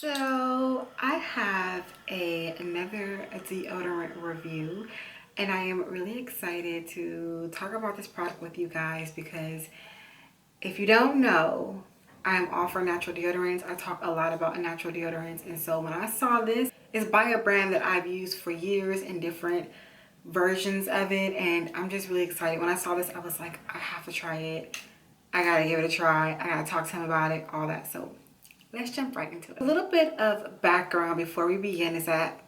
So I have another deodorant review, and I am really excited to talk about this product with you guys because if you don't know, I'm all for natural deodorants. I talk a lot about natural deodorants, and so when I saw this, it's by a brand that I've used for years in different versions of it, and I'm just really excited. When I saw this, I was like, I have to try it. I gotta give it a try. I gotta talk to him about it, all that. So let's jump right into it. A little bit of background before we begin is that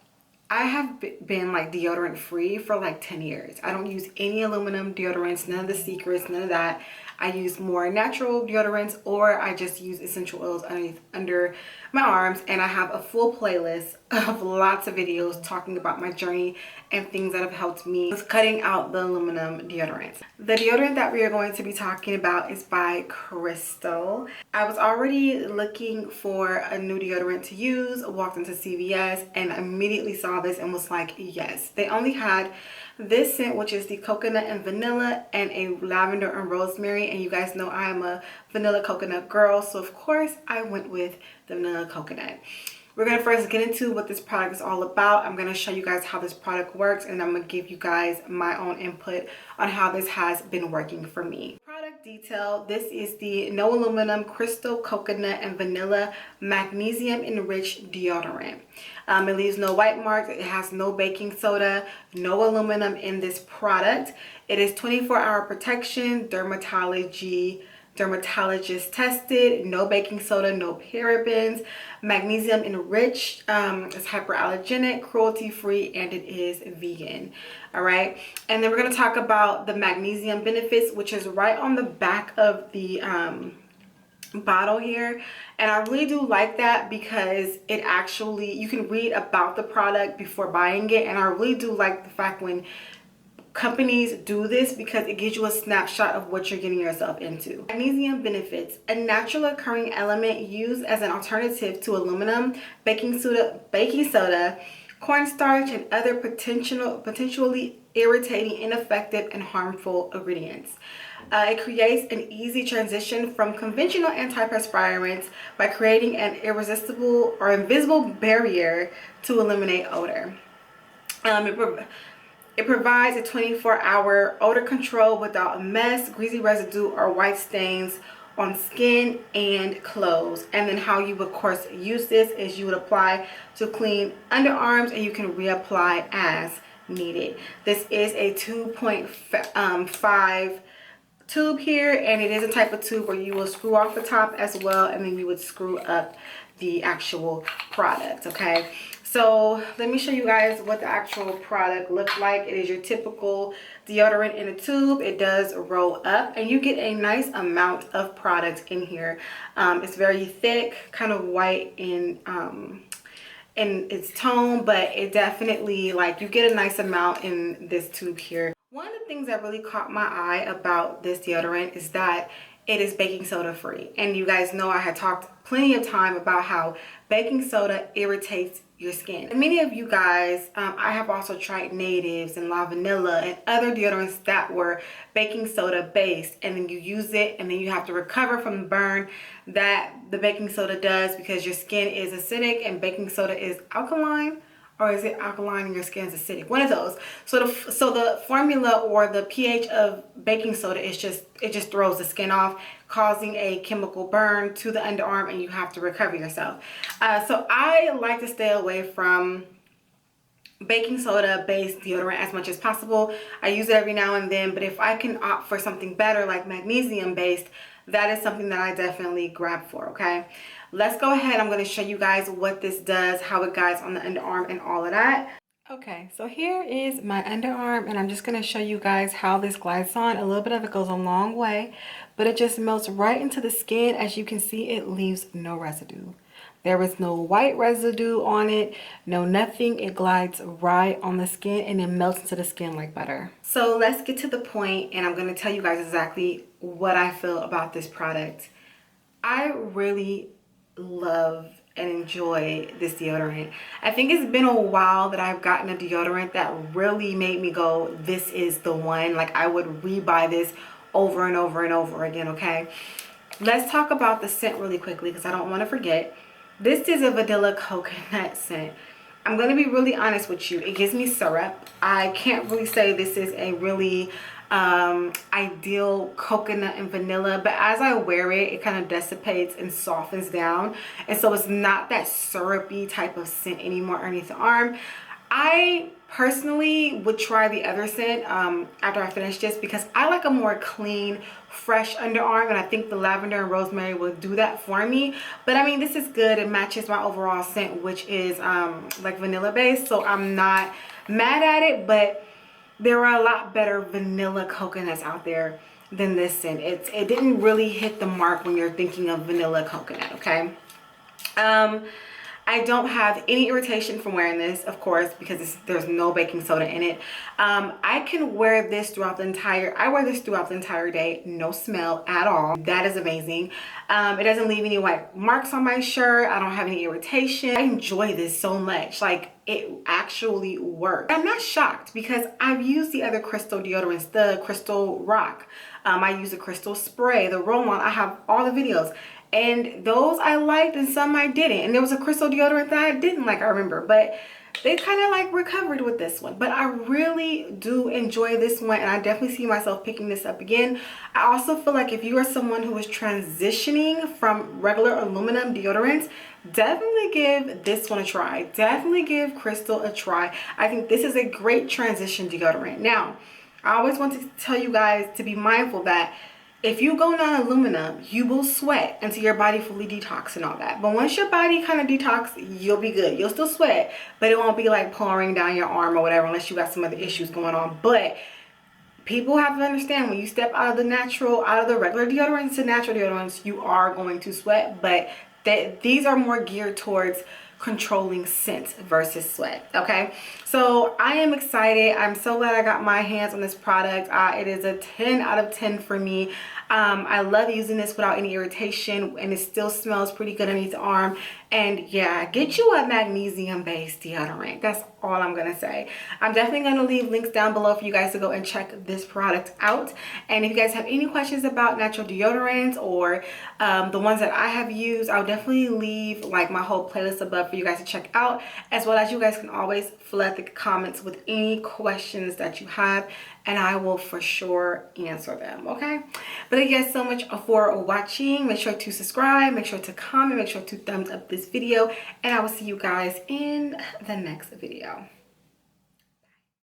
I have been like deodorant free for like 10 years. I don't use any aluminum deodorants, none of the secrets, none of that. I use more natural deodorants, or I just use essential oils under my arms, and I have a full playlist of lots of videos talking about my journey and things that have helped me with cutting out the aluminum deodorants. The deodorant that we are going to be talking about is by Crystal. I was already looking for a new deodorant to use, walked into CVS and immediately saw this and was like, yes. They only had this scent, which is the coconut and vanilla, and a lavender and rosemary, and you guys know I am a vanilla coconut girl, so of course I went with the vanilla coconut. We're going to first get into what this product is all about. I'm going to show you guys how this product works, and I'm going to give you guys my own input on how this has been working for me. Product detail: this is the no aluminum crystal coconut and vanilla magnesium enriched deodorant. It leaves no white marks. It has no baking soda, no aluminum in this product. It is 24-hour protection, dermatologist tested, no baking soda, no parabens, magnesium enriched, it's hypoallergenic, cruelty-free, and it is vegan. All right, and then we're going to talk about the magnesium benefits, which is right on the back of the bottle here, and I really do like that because it actually, you can read about the product before buying it, and I really do like the fact when companies do this because it gives you a snapshot of what you're getting yourself into. Magnesium benefits: a natural occurring element used as an alternative to aluminum, baking soda, cornstarch, and other potentially irritating, ineffective, and harmful ingredients. It creates an easy transition from conventional antiperspirants by creating an irresistible or invisible barrier to eliminate odor. It provides a 24-hour odor control without a mess, greasy residue, or white stains on skin and clothes. And then how you would, of course, use this is you would apply to clean underarms, and you can reapply as needed. This is a 2.5 tube here, and it is a type of tube where you will screw off the top as well, and then you would screw up the actual product. Okay, so let me show you guys what the actual product looks like. It is your typical deodorant in a tube. It does roll up, and you get a nice amount of product in here. It's very thick, kind of white in its tone, but it definitely, like, you get a nice amount in this tube here. One of the things that really caught my eye about this deodorant is that it is baking soda free. And you guys know I had talked plenty of time about how baking soda irritates your skin. And many of you guys, I have also tried Natives and La Vanilla and other deodorants that were baking soda based, and then you use it and then you have to recover from the burn that the baking soda does because your skin is acidic and baking soda is alkaline. Or is it alkaline and your skin is acidic? One of those. So the formula or the pH of baking soda is it just throws the skin off, causing a chemical burn to the underarm, and you have to recover yourself. So I like to stay away from baking soda based deodorant as much as possible. I use it every now and then, but if I can opt for something better like magnesium based, that is something that I definitely grab for. Okay, let's go ahead. I'm going to show you guys what this does, how it guides on the underarm, and all of that. Okay, so here is my underarm, and I'm just going to show you guys how this glides on. A little bit of it goes a long way, but it just melts right into the skin. As you can see, it leaves no residue. There is no white residue on it, no nothing. It glides right on the skin and it melts into the skin like butter. So let's get to the point, and I'm going to tell you guys exactly what I feel about this product. I really love and enjoy this deodorant. I think it's been a while that I've gotten a deodorant that really made me go, this is the one. Like, I would rebuy this over and over and over again. Okay, let's talk about the scent really quickly because I don't want to forget. This is a vanilla coconut scent. I'm going to be really honest with you. It gives me syrup. I can't really say this is a really ideal coconut and vanilla, but as I wear it, it kind of dissipates and softens down, and so it's not that syrupy type of scent anymore underneath the arm. I personally would try the other scent after I finish this, because I like a more clean, fresh underarm, and I think the lavender and rosemary will do that for me. But I mean, this is good. It matches my overall scent, which is like vanilla based, so I'm not mad at it. But there are a lot better vanilla coconuts out there than this scent. It didn't really hit the mark when you're thinking of vanilla coconut, okay? I don't have any irritation from wearing this, of course, because there's no baking soda in it. I can wear this throughout the entire day, no smell at all. That is amazing. It doesn't leave any white marks on my shirt. I don't have any irritation. I enjoy this so much. Like, it actually works. I'm not shocked because I've used the other crystal deodorants, the Crystal Rock. I use the Crystal Spray, the roll-on. I have all the videos. And those I liked and some I didn't. And there was a crystal deodorant that I didn't like, I remember. But they kind of like recovered with this one. But I really do enjoy this one, and I definitely see myself picking this up again. I also feel like if you are someone who is transitioning from regular aluminum deodorants, definitely give this one a try. Definitely give Crystal a try. I think this is a great transition deodorant. Now, I always want to tell you guys to be mindful that if you go non-aluminum, you will sweat until your body fully detox and all that. But once your body kind of detox, you'll be good. You'll still sweat, but it won't be like pouring down your arm or whatever, unless you got some other issues going on. But people have to understand, when you step out of the regular deodorants to natural deodorants, you are going to sweat. But these are more geared towards controlling scent versus sweat. Okay, so I am excited. I'm so glad I got my hands on this product. It is a 10 out of 10 for me. I love using this without any irritation, and it still smells pretty good underneath the arm. And yeah, get you a magnesium based deodorant. That's all I'm gonna say. I'm definitely gonna leave links down below for you guys to go and check this product out. And if you guys have any questions about natural deodorants or the ones that I have used, I'll definitely leave like my whole playlist above for you guys to check out, as well as you guys can always flood the comments with any questions that you have, and I will for sure answer them. Okay, but thank you guys so much for watching. Make sure to subscribe, make sure to comment, make sure to thumbs up this video, and I will see you guys in the next video.